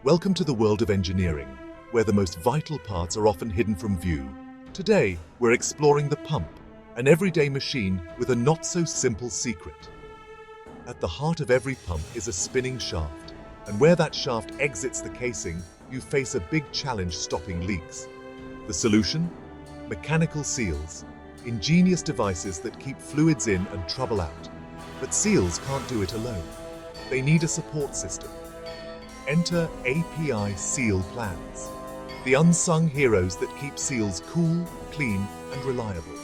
Welcome to the world of engineering, where the most vital parts are often hidden from view. Today, we're exploring the pump, an everyday machine with a not-so-simple secret. At the heart of every pump is a spinning shaft, and where that shaft exits the casing, you face a big challenge stopping leaks. The solution? Mechanical seals, ingenious devices that keep fluids in and trouble out. But seals can't do it alone. They need a support system. Enter API Seal Plans, the unsung heroes that keep seals cool, clean, and reliable.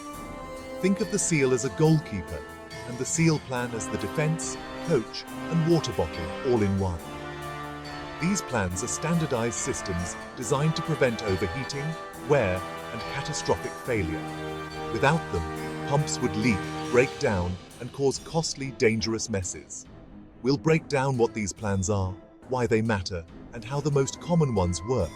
Think of the seal as a goalkeeper, and the seal plan as the defense, coach, and water bottle all in one. These plans are standardized systems designed to prevent overheating, wear, and catastrophic failure. Without them, pumps would leak, break down, and cause costly, dangerous messes. We'll break down what these plans are, why they matter, and how the most common ones work.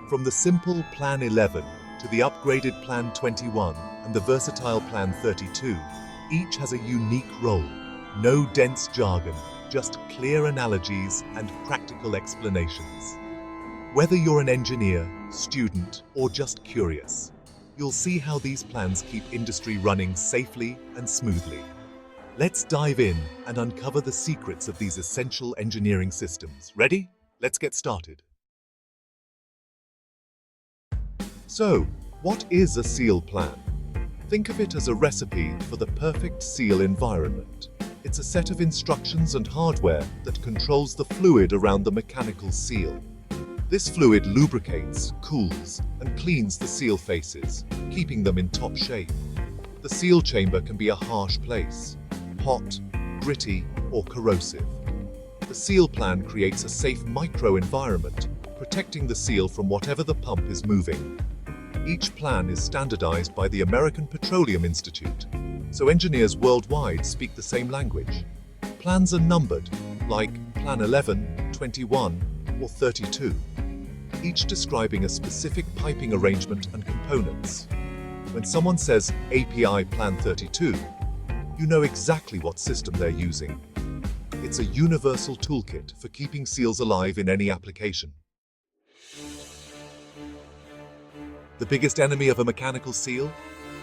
From the simple Plan 11 to the upgraded Plan 21 and the versatile Plan 32, each has a unique role. No dense jargon, just clear analogies and practical explanations. Whether you're an engineer, student, or just curious, you'll see how these plans keep industry running safely and smoothly. Let's dive in and uncover the secrets of these essential engineering systems. Ready? Let's get started. So, what is a seal plan? Think of it as a recipe for the perfect seal environment. It's a set of instructions and hardware that controls the fluid around the mechanical seal. This fluid lubricates, cools, and cleans the seal faces, keeping them in top shape. The seal chamber can be a harsh place, hot, gritty, or corrosive. The seal plan creates a safe microenvironment, protecting the seal from whatever the pump is moving. Each plan is standardized by the American Petroleum Institute, so engineers worldwide speak the same language. Plans are numbered, like Plan 11, 21, or 32, each describing a specific piping arrangement and components. When someone says API Plan 32, you know exactly what system they're using. It's a universal toolkit for keeping seals alive in any application. The biggest enemy of a mechanical seal?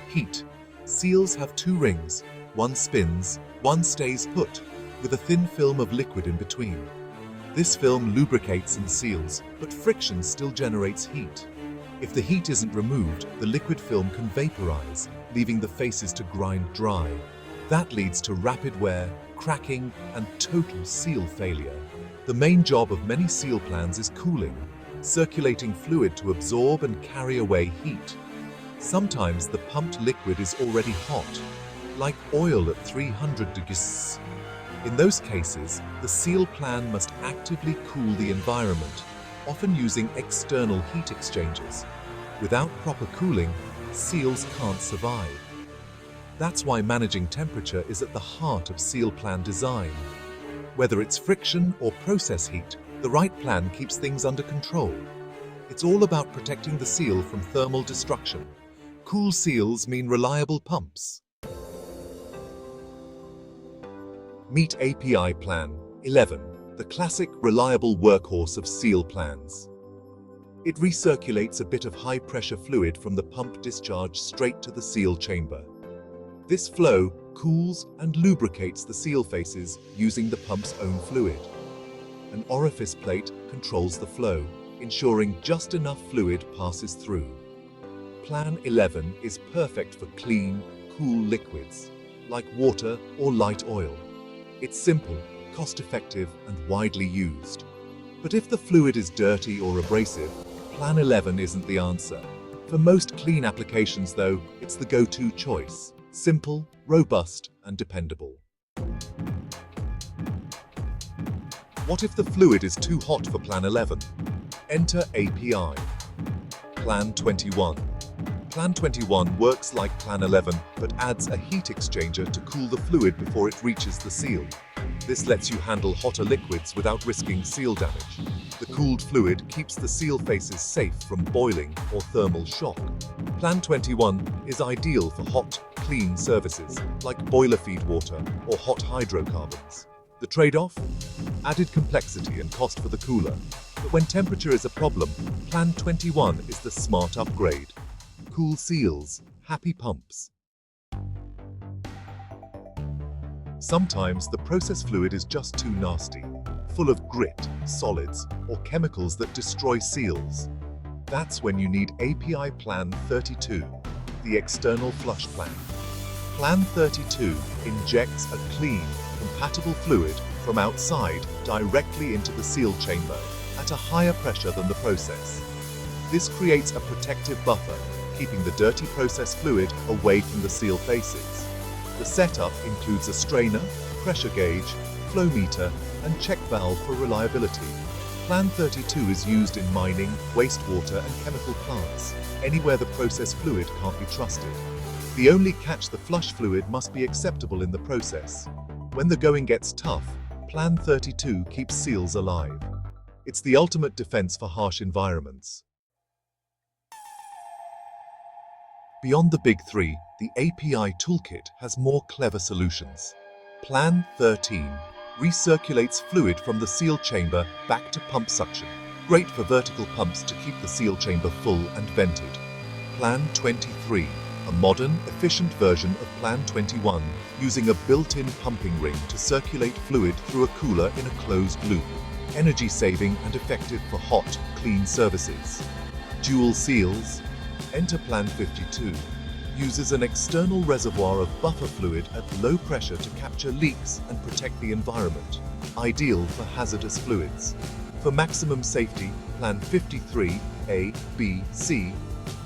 Heat. Seals have two rings. One spins, one stays put, with a thin film of liquid in between. This film lubricates and seals, but friction still generates heat. If the heat isn't removed, the liquid film can vaporize, leaving the faces to grind dry. That leads to rapid wear, cracking, and total seal failure. The main job of many seal plans is cooling, circulating fluid to absorb and carry away heat. Sometimes the pumped liquid is already hot, like oil at 300 degrees. In those cases, the seal plan must actively cool the environment, often using external heat exchangers. Without proper cooling, seals can't survive. That's why managing temperature is at the heart of seal plan design. Whether it's friction or process heat, the right plan keeps things under control. It's all about protecting the seal from thermal destruction. Cool seals mean reliable pumps. Meet API Plan 11, the classic reliable workhorse of seal plans. It recirculates a bit of high-pressure fluid from the pump discharge straight to the seal chamber. This flow cools and lubricates the seal faces using the pump's own fluid. An orifice plate controls the flow, ensuring just enough fluid passes through. Plan 11 is perfect for clean, cool liquids, like water or light oil. It's simple, cost-effective, and widely used. But if the fluid is dirty or abrasive, Plan 11 isn't the answer. For most clean applications, though, it's the go-to choice. Simple, robust, and dependable. What if the fluid is too hot for Plan 11? Enter API. Plan 21. Plan 21 works like Plan 11, but adds a heat exchanger to cool the fluid before it reaches the seal. This lets you handle hotter liquids without risking seal damage. The cooled fluid keeps the seal faces safe from boiling or thermal shock. Plan 21 is ideal for hot, clean services like boiler feed water or hot hydrocarbons. The trade-off? Added complexity and cost for the cooler. But when temperature is a problem, Plan 21 is the smart upgrade. Cool seals, happy pumps. Sometimes the process fluid is just too nasty, full of grit, solids, or chemicals that destroy seals. That's when you need API Plan 32, the external flush plan. Plan 32 injects a clean, compatible fluid from outside directly into the seal chamber at a higher pressure than the process. This creates a protective buffer, keeping the dirty process fluid away from the seal faces. The setup includes a strainer, pressure gauge, flow meter, and check valve for reliability. Plan 32 is used in mining, wastewater, and chemical plants, anywhere the process fluid can't be trusted. The only catch: the flush fluid must be acceptable in the process. When the going gets tough, Plan 32 keeps seals alive. It's the ultimate defense for harsh environments. Beyond the big three, the API Toolkit has more clever solutions. Plan 13 recirculates fluid from the seal chamber back to pump suction. Great for vertical pumps to keep the seal chamber full and vented. Plan 23, a modern, efficient version of Plan 21, using a built-in pumping ring to circulate fluid through a cooler in a closed loop. Energy-saving and effective for hot, clean services. Dual seals. Enter Plan 52. Uses an external reservoir of buffer fluid at low pressure to capture leaks and protect the environment. Ideal for hazardous fluids. For maximum safety, Plan 53 A, B, C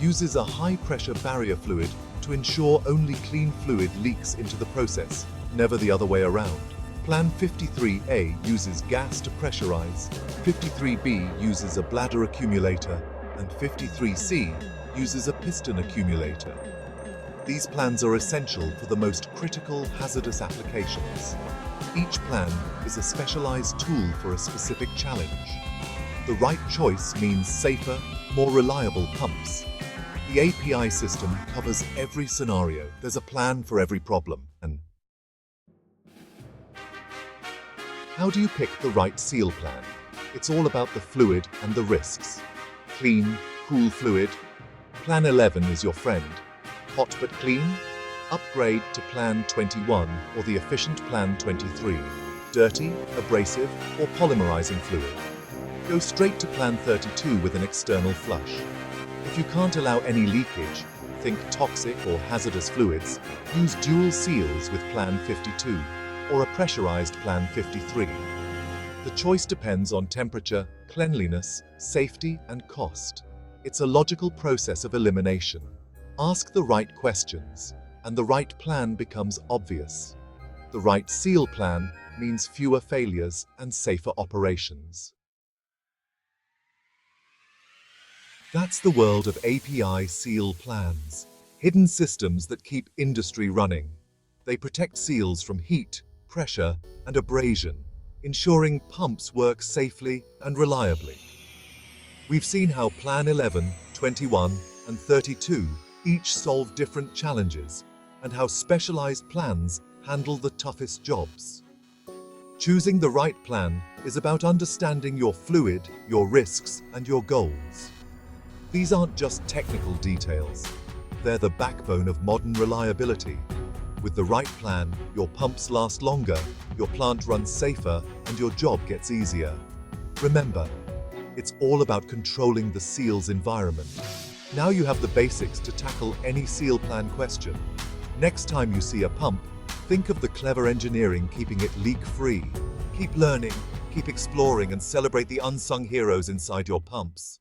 uses a high-pressure barrier fluid to ensure only clean fluid leaks into the process, never the other way around. Plan 53A uses gas to pressurize, 53B uses a bladder accumulator, and 53C uses a piston accumulator. These plans are essential for the most critical hazardous applications. Each plan is a specialized tool for a specific challenge. The right choice means safer, more reliable pumps. The API system covers every scenario. There's a plan for every problem. And how do you pick the right seal plan? It's all about the fluid and the risks. Clean, cool fluid. Plan 11 is your friend. Hot but clean? Upgrade to Plan 21 or the efficient Plan 23. Dirty, abrasive, or polymerizing fluid? Go straight to Plan 32 with an external flush. If you can't allow any leakage, think toxic or hazardous fluids, use dual seals with Plan 52 or a pressurized Plan 53. The choice depends on temperature, cleanliness, safety, and cost. It's a logical process of elimination. Ask the right questions, and the right plan becomes obvious. The right seal plan means fewer failures and safer operations. That's the world of API seal plans, hidden systems that keep industry running. They protect seals from heat, pressure, and abrasion, ensuring pumps work safely and reliably. We've seen how Plan 11, 21, and 32 each solve different challenges, and how specialized plans handle the toughest jobs. Choosing the right plan is about understanding your fluid, your risks, and your goals. These aren't just technical details. They're the backbone of modern reliability. With the right plan, your pumps last longer, your plant runs safer, and your job gets easier. Remember, it's all about controlling the seal's environment. Now you have the basics to tackle any seal plan question. Next time you see a pump, think of the clever engineering keeping it leak-free. Keep learning, keep exploring, and celebrate the unsung heroes inside your pumps.